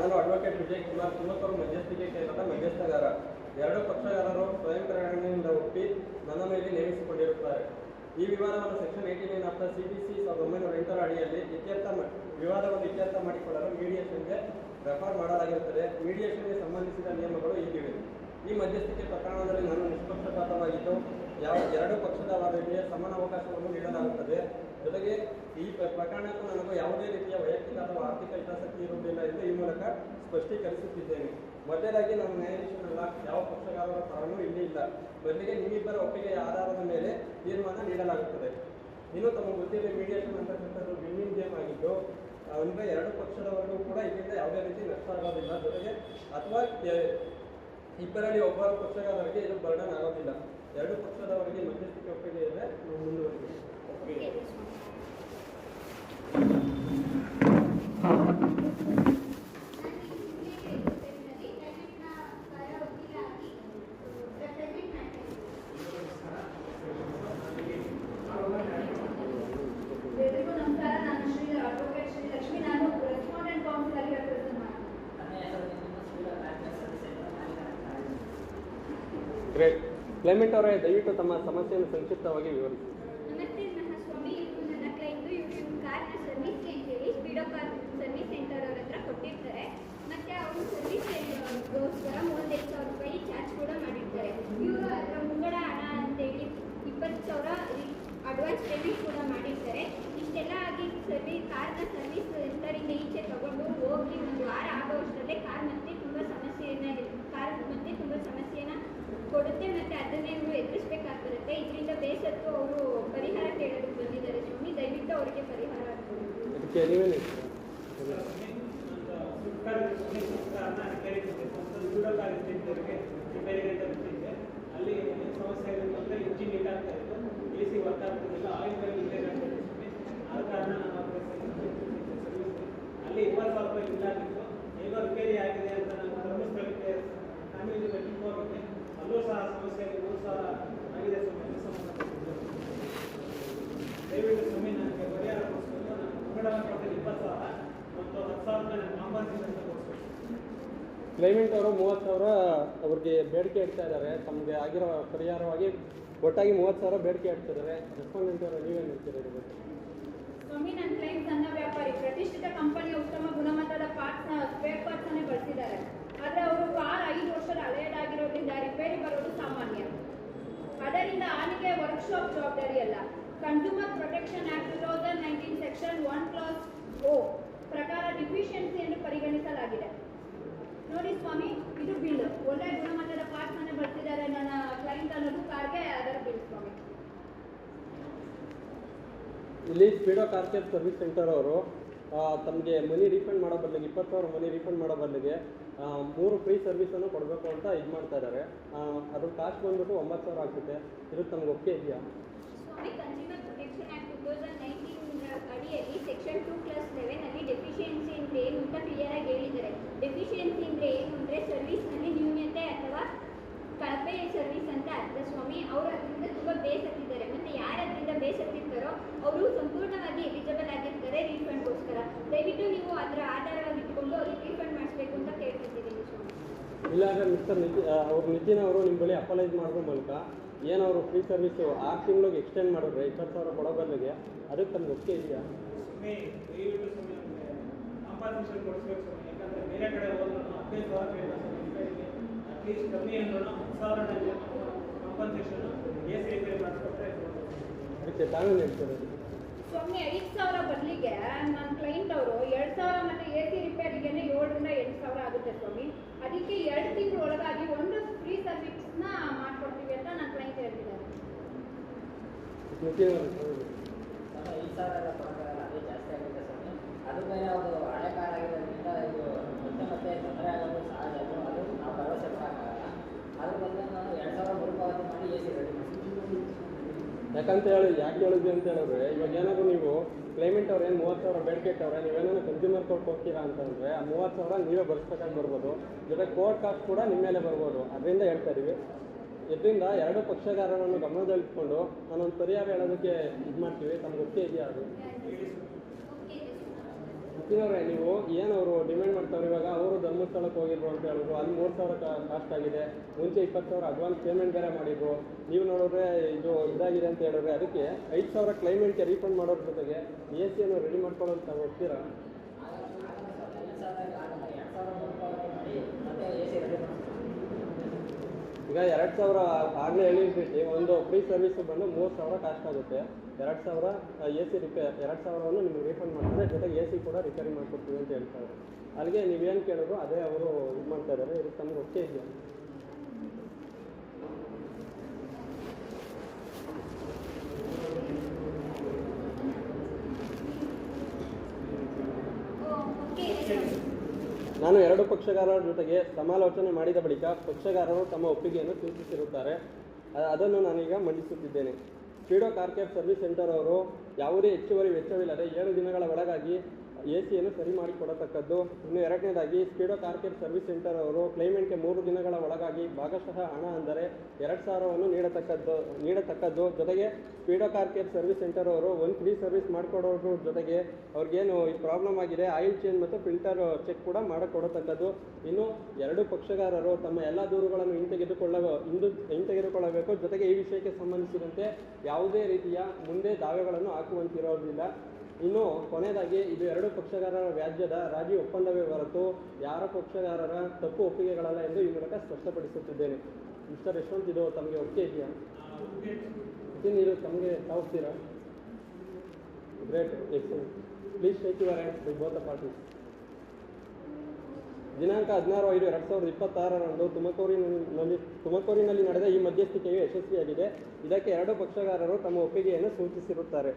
ನಾನು ಅಡ್ವೊಕೇಟ್ ವಿಜಯ್ ಕುಮಾರ್ ತುಮಕೂರು ಮಧ್ಯಸ್ಥಿಕೆ ಕೇಂದ್ರದ ಮಧ್ಯಸ್ಥಗಾರ. ಎರಡು ಪಕ್ಷಗಾರರು ಸ್ವಯಂ ಪ್ರೇರಣೆಯಿಂದ ಒಪ್ಪಿ ನನ್ನ ಮೇಲೆ ನೇಮಿಸಿಕೊಂಡಿರುತ್ತಾರೆ. ಈ ವಿವಾದವನ್ನು ಸೆಕ್ಷನ್ 89 ಆಫ್ ದ CPC 1908 ಅಡಿಯಲ್ಲಿ ವಿವಾದವನ್ನು ಇತ್ಯರ್ಥ ಮಾಡಿಕೊಳ್ಳಲು ಮೀಡಿಯೇಷನ್ಗೆ ರೆಫರ್ ಮಾಡಲಾಗಿರುತ್ತದೆ. ಮೀಡಿಯೇಷನ್ಗೆ ಸಂಬಂಧಿಸಿದ ನಿಯಮಗಳು ಹೀಗಿವೆ. ಈ ಮಧ್ಯಸ್ಥಿಕೆ ಪ್ರಕರಣದಲ್ಲಿ ನಾನು ನಿಷ್ಪಕ್ಷಪಾತವಾಗಿದ್ದು ಎರಡು ಪಕ್ಷದ ವಾದಗಳಿಗೆ ಸಮಾನ ಅವಕಾಶವನ್ನು ನೀಡಲಾಗುತ್ತದೆ. ಜೊತೆಗೆ ಈ ಪ್ರಕರಣಕ್ಕೂ ನನಗೂ ಯಾವುದೇ ರೀತಿಯ ವೈಯಕ್ತಿಕ ಅಥವಾ ಆರ್ಥಿಕ ಹಿತಾಸಕ್ತಿ ಇರುವುದಿಲ್ಲ ಎಂದು ಈ ಮೂಲಕ ಸ್ಪಷ್ಟೀಕರಿಸುತ್ತಿದ್ದೇನೆ. ಮೊದಲಾಗಿ ನಾನು ನ್ಯಾಯಾಧೀಶನಲ್ಲ, ಯಾವ ಪಕ್ಷಗಾರರ ಪರನೂ ಇಲ್ಲಿ ಇಲ್ಲ. ಬದಲಿಗೆ ನಿಮ್ಮಿಬ್ಬರ ಒಪ್ಪಿಗೆಯ ಆಧಾರದ ಮೇಲೆ ತೀರ್ಮಾನ ನೀಡಲಾಗುತ್ತದೆ. ಇನ್ನು ತಮ್ಮ ಗೊತ್ತಿರುವ ಮೀಡಿಯೇಷನ್ ಅಂತಕ್ಕಂಥದ್ದು ವಿನ್ನಿಂಗ್ ಗೇಮ್ ಆಗಿದ್ದು, ಅಂದರೆ ಎರಡು ಪಕ್ಷದವರೆಗೂ ಕೂಡ ಇದರಿಂದ ಯಾವುದೇ ರೀತಿ ನಷ್ಟ ಆಗೋದಿಲ್ಲ. ಜೊತೆಗೆ ಅಥವಾ ಇಬ್ಬರಲ್ಲಿ ಒಬ್ಬರ ಪಕ್ಷಗಾರರಿಗೆ ಇದು ಬರ್ಡನ್ ಆಗೋದಿಲ್ಲ. ಎರಡು ಪಕ್ಷದವರಿಗೆ ಮಧ್ಯಸ್ಥಿಕೆ ಒಪ್ಪಿಗೆ ಇದೆ. ಮುಂದುವರಿದೆ. ಗ್ರೇಟ್. ಕ್ಲೈಮೆಂಟ್ ಅವರೇ, ದಯವಿಟ್ಟು ತಮ್ಮ ಸಮಸ್ಯೆಯನ್ನು ಸಂಕ್ಷಿಪ್ತವಾಗಿ ವಿವರಿಸಿ. ನಮಸ್ತೆ ಮಹಾಸ್ವಾಮಿ, ಇದು ನನ್ನ ಕ್ಲೈಂಟು. ಇವರು ಕಾರ್ನ ಸರ್ವಿಸ್ಗೆ ಅಂತೇಳಿ ಸ್ಪೀಡೋ ಕಾರ್ ಸರ್ವಿಸ್ ಸೆಂಟರ್ ಅವ್ರ ಹತ್ರ ಕೊಟ್ಟಿರ್ತಾರೆ. ಮತ್ತು ಅವರು ಸರ್ವಿಸ್ಗೋಸ್ಕರ 35,000 ರೂಪಾಯಿ ಚಾರ್ಜ್ ಕೂಡ ಮಾಡಿರ್ತಾರೆ. ಇವರು ಅದರ ಮುಂಗಡ ಹಣ ಅಂತೇಳಿ 20,000 ಅಡ್ವಾನ್ಸ್ ಪೇಮೆಂಟ್ ಕೂಡ ಮಾಡಿರ್ತಾರೆ. ಇಷ್ಟೆಲ್ಲ ಆಗಿ ಕಾರ್ನ ಸರ್ವಿಸ್ ಸೆಂಟರಿಂದ ಈಚೆ ತಗೊಂಡು ಹೋಗಿ 1 ವಾರ ಆಗೋಷ್ಟರಲ್ಲೇ ಕಾರ್ ಮತ್ತೆ ತುಂಬ ಸಮಸ್ಯೆನ ಕೊಡುತ್ತೆ. ಮತ್ತು ಅದನ್ನೇ ಇವರು ಎದುರಿಸಬೇಕಾಗಿರುತ್ತೆ. ಇದರಿಂದ ಬೇಸತ್ತು ಅವರು ಪರಿಹಾರ ಕೇಳಲು ಬಂದಿದ್ದಾರೆ. ಸ್ವಾಮಿ, ದಯವಿಟ್ಟು ಅವರಿಗೆ ಪರಿಹಾರ ಆಗ್ತದೆ. ಅಲ್ಲಿ ಸಮಸ್ಯೆ ಅಂದರೆ ಇಂಜಿನ್ ಲೀಕ್ ಆಗ್ತಾ ಇತ್ತು, AC ವರ್ಕ್ ಆಗ್ತಿರಲಿಲ್ಲ, ಆಯಿಲ್ ಆದ ಕಾರಣ ಅಲ್ಲಿ 20,000 ರೂಪಾಯಿ ಬಿಲ್ ಆಗಿತ್ತು. ಏನೋ ರಿಪೇರಿ ಆಗಿದೆ ಅಂತ ನಾನು ಧರ್ಮಸ್ಥಳಕ್ಕೆ ಫ್ಯಾಮಿಲಿ ವೆಟ್ಟಿಂಗ್ ಹೋಗಿದ್ದೆ. ಅಲ್ಲೂ ಸಹ ಸಮಸ್ಯೆ 3,000 ಆಗಿದೆ. ದಯವಿಟ್ಟು ಸ್ವಾಮಿ ನನಗೆ ಪರಿಹಾರ ಕೊಡಿಸ್ಬೇಕು. ನಾನು ಮುಂಗಡ ಕೊಡ್ತೀನಿ 20,000 ಮತ್ತು 10,000 ರೂಪಾಯಿ ನಾನು ಕಾಂಪನ್ಸೇಷನ್ ಅಂತ ಕೊಡಿಸ್ಬೇಕು. ಕ್ಲೈಮೆಂಟ್ ಅವರು 30,000 ಅವ್ರಿಗೆ ಬೇಡಿಕೆ ಇಡ್ತಾ ಇದ್ದಾರೆ. ತಮಗೆ ಆಗಿರೋ ಪರಿಹಾರವಾಗಿ ಒಟ್ಟಾಗಿ 30,000 ಬೇಡಿಕೆ ಇಡ್ತಿದ್ದಾರೆ. ರೆಸ್ಪಾಂಡೆಂಟ್ ಅವರು ನೀವೇನು ಹೇಳ್ತೀರಿ? ಸ್ವಾಮಿ, ನನ್ನ ಕ್ಲೈಂಟ್ ಸಣ್ಣ ವ್ಯಾಪಾರಿ. ಪ್ರತಿಷ್ಠಿತ ಕಂಪನಿಯ ಉತ್ತಮ ಗುಣಮಟ್ಟದ ಸ್ಪೇರ್ ಪಾರ್ಟ್ಸ್ ಅನ್ನೇ ಬಳಸಿದ್ದಾರೆ. ಆದರೆ ಅವರು ಕಾರ್ 5 ವರ್ಷದ ಹಳೆಯದಾಗಿರೋದ್ರಿಂದ ರಿಪೇರಿ ಬರೋದು ಸಾಮಾನ್ಯ. ಅದರಿಂದ ಹಾನಿಗೆ ವರ್ಕ್ಶಾಪ್ ಜವಾಬ್ದಾರಿ ಅಲ್ಲ. Consumer protection act 2019 section 1 class O ಪ್ರಕಾರ ಡಿಫಿಷಿಯನ್ಸಿಯನ್ನು ಪರಿಗಣಿಸಲಾಗಿದೆ. ನೋಡಿ ಸ್ವಾಮಿ, ಇದು ಬಿಲ್. ಒಳ್ಳೆ ಗುಣಮಟ್ಟದ ಪಾರ್ಟ್ಸ್ ಅನ್ನೇ ಬಳಸಿದ್ದಾರೆ ನನ್ನ ಕ್ಲೈಂಟ್ ಅನ್ನೋದು ಕಾರ್ಗೆ, ಅದರ ಬಿಲ್ ಸ್ವಾಮಿ. ಇಲ್ಲಿ speedo car care service centre ಅವರು ತಮಗೆ ಮನಿ ರೀಫಂಡ್ ಮಾಡೋ ಬದಲಿಗೆ 20,000 ಮನಿ ರೀಫಂಡ್ ಮಾಡೋ ಬದಲಿಗೆ 3 ಫ್ರೀ ಸರ್ವಿಸನ್ನು ಕೊಡಬೇಕು ಅಂತ ಇದು ಮಾಡ್ತಾ ಇದ್ದಾರೆ. ಅದ್ರ ಕಾಸ್ಟ್ ಬಂದ್ಬಿಟ್ಟು 9,000 ಆಗ್ತದೆ. ಇದು ತಮ್ಗೆ ಒಪ್ಪಿಗೆ ಇದೆಯಾ? ಸ್ವಾಮಿ, ಕನ್ಸ್ಯೂಮರ್ ಪ್ರೊಟೆಕ್ಷನ್ ಆಕ್ಟ್ 2019 ಅಡಿಯಲ್ಲಿ ಸೆಕ್ಷನ್ 2+11 ಅಲ್ಲಿ ಡೆಫಿಷಿಯನ್ಸಿ ಅಂದರೆ ಏನು ಅಂತ ಕ್ಲಿಯರ್ ಆಗಿ ಹೇಳಿದ್ದಾರೆ. ಡೆಫಿಷಿಯನ್ಸಿ ಅಂದರೆ ಏನು ಅಂದರೆ ಸರ್ವಿಸ್ನಲ್ಲಿ ನ್ಯೂನ್ಯತೆ ಅಥವಾ ಕಳಪೆ ಸರ್ವಿಸ್ ಅಂತ ಅರ್ಥ ಸ್ವಾಮಿ. ಅವರು ಅದರಿಂದ ತುಂಬ ಬೇಸತ್ತಿದ್ದಾರೆ. ಮತ್ತು ಯಾರು ಅದರಿಂದ ಬೇಸತ್ತಿರ್ತಾರೋ ಅವರು ಸಂಪೂರ್ಣವಾಗಿ ಎಲಿಜಿಬಲ್ ಆಗಿರ್ತಾರೆ ರೀಫಂಡ್ಗೋಸ್ಕರ. ದಯವಿಟ್ಟು ನೀವು ಅದರ ಆಧಾರವಾಗಿ ಇಟ್ಕೊಂಡು ಅವ್ರಿಗೆ ರೀಫಂಡ್ ಮಾಡಿಸ್ಬೇಕು ಅಂತ ಕೇಳ್ತಿದ್ದೀನಿ ಸ್ವಾಮಿ. ಇಲ್ಲಾಂದರೆ ಮಿಸ್ಟರ್ ನಿತಿನ್ ಅವರು ನಿಮ್ಮ ಬಳಿ ಅಪಲೈಸ್ ಮಾಡೋ ಮೂಲಕ ಏನವರು ಫ್ರೀ ಸರ್ವಿಸು 6 ತಿಂಗಳಿಗೆ ಎಕ್ಸ್ಟೆಂಡ್ ಮಾಡಿದ್ರೆ 20,000 ಕೊಡೋ ಬದಲಿಗೆ ಅದಕ್ಕೆ ತಮ್ಗೆ ಒಪ್ಪಿಗೆ ಇದೆಯಾ? ಸ್ವಾಮಿ, ದಯವಿಟ್ಟು ಸ್ವಾಮಿ ನಮಗೆ ಕಾಂಪನ್ಸೇಷನ್ ಕೊಡಿಸ್ಬೇಕು ಸ್ವಾಮಿ. ಯಾಕಂದರೆ ಬೇರೆ ಕಡೆ ಹೋದ್ರೂ 15,000 ಬೇಡ ಸ್ವಾಮಿ. ಅಟ್ಲೀಸ್ಟ್ ಕಮ್ಮಿ ಅಂದ್ರೂ 10,000 ಕಾಂಪನ್ಸೇಷನ್ AC ರಿಪೇರಿ ಮಾಡಿಸ್ಕೊಟ್ರೆ ಅದಕ್ಕೆ ತಾವೇನು ಹೇಳ್ತಾರೆ? ಸ್ವಾಮಿ, 5,000 ಬದಲಿಗೆ ನನ್ನ ಕ್ಲೈಂಟ್ ಅವರು 2,000 ಮತ್ತು AC ರಿಪೇರಿಗೆ 7,000 ರಿಂದ 8,000 ಆಗುತ್ತೆ ಸ್ವಾಮಿ. ಅದಕ್ಕೆ 2 ತಿಂಗಳ ಒಳಗಾಗಿ ಒಂದು ಫ್ರೀ ಸರ್ವಿಸ್ನ ಮಾಡ್ಕೊಡ್ತೀವಿ ಅಂತ ನನ್ನ ಕ್ಲೈಂಟ್ ಹೇಳ್ತಿದ್ದಾರೆ. ನಿತಿನ್ 5,000 ಅದೇ ಜಾಸ್ತಿ ಆಗುತ್ತೆ ಸ್ವಾಮಿ. ಅದು ಬೇರೆ ಅದು ಹಳೆ ಕಾರ್ ಆಗಿರೋದ್ರಿಂದ ಇದು ಮತ್ತೆ ತೊಂದರೆ ಆಗೋದು ಸಹಜ. ಅದು ನಾವು ಭರವಸೆ ಕೊಡೋಕ್ಕಾಗಲ್ಲ. ಅದ್ರ ಬದಲು ನಾನು 2,000 ಮರುಪಾವತಿ ಮಾಡಿ AC ರೆಡಿ ಮಾಡ್ತೀನಿ. ಯಾಕಂತ ಯಾಕೆ ಹೇಳಿದ್ವಿ ಅಂತ ಹೇಳಿದ್ರೆ, ಇವಾಗ ಏನಾದರೂ ನೀವು ಕ್ಲೈಮೆಂಟ್ ಅವ್ರು ಏನು 30,000 ಬೇಡಿಕೆ ಇಟ್ಟವ್ರೆ, ನೀವೇನೋ ಕನ್ಸ್ಯೂಮರ್ ಕೋರ್ಟ್ ಹೋಗ್ತೀರಾ ಅಂತಂದರೆ ಆ 30,000 ನೀವೇ ಬರ್ಸ್ಬೇಕಾಗಿ ಬರ್ಬೋದು. ಜೊತೆಗೆ ಕೋರ್ಟ್ ಕಾಸ್ಟ್ ಕೂಡ ನಿಮ್ಮ ಮೇಲೆ ಬರ್ಬೋದು. ಅದರಿಂದ ಹೇಳ್ತಾ ಇದೀವಿ. ಇದರಿಂದ ಎರಡು ಪಕ್ಷಗಾರರನ್ನು ಗಮನದಲ್ಲಿಟ್ಕೊಂಡು ನಾನೊಂದು ಪರಿಹಾರ ಹೇಳೋದಕ್ಕೆ ಇದು ಮಾಡ್ತೀವಿ. ತಮ್ಗೆ ಗೊತ್ತೇ ಇದೆಯಾ ಅದು? ಯತಿನವ್ರೆ, ನೀವು ಏನು ಅವರು ಡಿಮ್ಯಾಂಡ್ ಮಾಡ್ತಾವ್ರೆ ಇವಾಗ ಅವರು ಧರ್ಮಸ್ಥಳಕ್ಕೆ ಹೋಗಿದ್ರು ಅಂತ ಹೇಳಿದ್ರು, ಅಲ್ಲಿ 3,000 ಕಾಸ್ಟ್ ಆಗಿದೆ, ಮುಂಚೆ 20,000 ಅಡ್ವಾನ್ಸ್ ಪೇಮೆಂಟ್ ಬೇರೆ ಮಾಡಿದ್ರು. ನೀವು ನೋಡಿದ್ರೆ ಇದು ಇದಾಗಿದೆ ಅಂತ ಹೇಳಿದ್ರೆ ಅದಕ್ಕೆ 5,000 ಕ್ಲೈಮೆಂಟ್ಗೆ ರೀಫಂಡ್ ಮಾಡೋದ್ರ ಜೊತೆಗೆ ಎ ಸಿಯನ್ನು ರೆಡಿ ಮಾಡ್ಕೊಳ್ಳೋಂತ ಹೋಗ್ತೀರಾ? ಈಗ 2,000 ಆಗಲೇ ಹೇಳಿರ್ತೀವಿ, ಒಂದು ಫ್ರೀ ಸರ್ವಿಸ್ ಬಂದು 3,000 ಕಾಸ್ಟ್ ಆಗುತ್ತೆ. 2,000 ಎ ಸಿ 2,000ವನ್ನು ನಿಮ್ಗೆ ರೀಫಂಡ್ ಮಾಡ್ತಾರೆ, ಜೊತೆಗೆ ಎ ಸಿ ಕೂಡ ರಿಪೇರಿ ಮಾಡಿಕೊಡ್ತೀವಿ ಅಂತ ಹೇಳ್ತಾರೆ. ಅಲ್ಲಿಗೆ ನೀವೇನು ಕೇಳಿದ್ರು ಅದೇ ಅವರು ಇದು ಮಾಡ್ತಾ ಇದ್ದಾರೆ. ಇದಕ್ಕೆ ನಮ್ಗೆ ಓಕೆ ಇದೆಯಾ? ನಾನು 2 ಪಕ್ಷಗಾರರ ಜೊತೆಗೆ ಸಮಾಲೋಚನೆ ಮಾಡಿದ ಬಳಿಕ ಪಕ್ಷಗಾರರು ತಮ್ಮ ಒಪ್ಪಿಗೆಯನ್ನು ಸೂಚಿಸಿರುತ್ತಾರೆ. ಅದನ್ನು ನಾನೀಗ ಮಂಡಿಸುತ್ತಿದ್ದೇನೆ. Speedo car care service centre ಅವರು ಯಾವುದೇ ಹೆಚ್ಚುವರಿ ವೆಚ್ಚವಿಲ್ಲದೆ 7 ದಿನಗಳ ಒಳಗಾಗಿ ಎ ಸಿಯನ್ನು ಸರಿ ಮಾಡಿಕೊಡತಕ್ಕದ್ದು. ಇನ್ನು ಎರಡನೇದಾಗಿ speedo car care service centre ಅವರು ಕ್ಲೈಮೆಂಟ್ಗೆ 3 ದಿನಗಳ ಒಳಗಾಗಿ ಭಾಗಶಃ ಹಣ ಅಂದರೆ 2,000ವನ್ನು ನೀಡತಕ್ಕದ್ದು. ಜೊತೆಗೆ speedo car care service centre ಅವರು ಒಂದು ಫ್ರೀ ಸರ್ವಿಸ್ ಮಾಡಿಕೊಡೋದ್ರ ಜೊತೆಗೆ ಅವ್ರಿಗೇನು ಈ ಪ್ರಾಬ್ಲಮ್ ಆಗಿದೆ ಆಯಿಲ್ ಚೇಂಜ್ ಮತ್ತು ಫಿಲ್ಟರ್ ಚೆಕ್ ಕೂಡ ಮಾಡಿಕೊಡತಕ್ಕದ್ದು. ಇನ್ನು 2 ಪಕ್ಷಗಾರರು ತಮ್ಮ ಎಲ್ಲ ದೂರುಗಳನ್ನು ಹಿಂತೆಗೆದುಕೊಳ್ಳಬೇಕು. ಜೊತೆಗೆ ಈ ವಿಷಯಕ್ಕೆ ಸಂಬಂಧಿಸಿದಂತೆ ಯಾವುದೇ ರೀತಿಯ ಮುಂದೆ ದಾವೆಗಳನ್ನು ಹಾಕುವಂತಿರೋದಿಲ್ಲ. ಇನ್ನು ಕೊನೆಯದಾಗಿ ಇದು 2 ಪಕ್ಷಗಾರರ ವ್ಯಾಜ್ಯದ ರಾಜಿ ಒಪ್ಪಂದವೇ ಹೊರತು ಯಾರ ಪಕ್ಷಗಾರರ ತಪ್ಪು ಒಪ್ಪಿಗೆಗಳಲ್ಲ ಎಂದು ಈ ಮೂಲಕ ಸ್ಪಷ್ಟಪಡಿಸುತ್ತಿದ್ದೇನೆ. ಮಿಸ್ಟರ್ ಯಶವಂತ್, ಇದು ತಮಗೆ ಒಪ್ಪಿಗೆ ಇದೆಯಾ? ಇದು ತಮಗೆ ತಾವುತ್ತೀರಾ? Great, excellent. Please take your hands by both the parties. ದಿನಾಂಕ 16/5/2026ರಂದು ತುಮಕೂರಿನಲ್ಲಿ ನಡೆದ ಈ ಮಧ್ಯಸ್ಥಿಕೆಯು ಯಶಸ್ವಿಯಾಗಿದೆ. ಇದಕ್ಕೆ 2 ಪಕ್ಷಗಾರರು ತಮ್ಮ ಒಪ್ಪಿಗೆಯನ್ನು ಸೂಚಿಸಿರುತ್ತಾರೆ.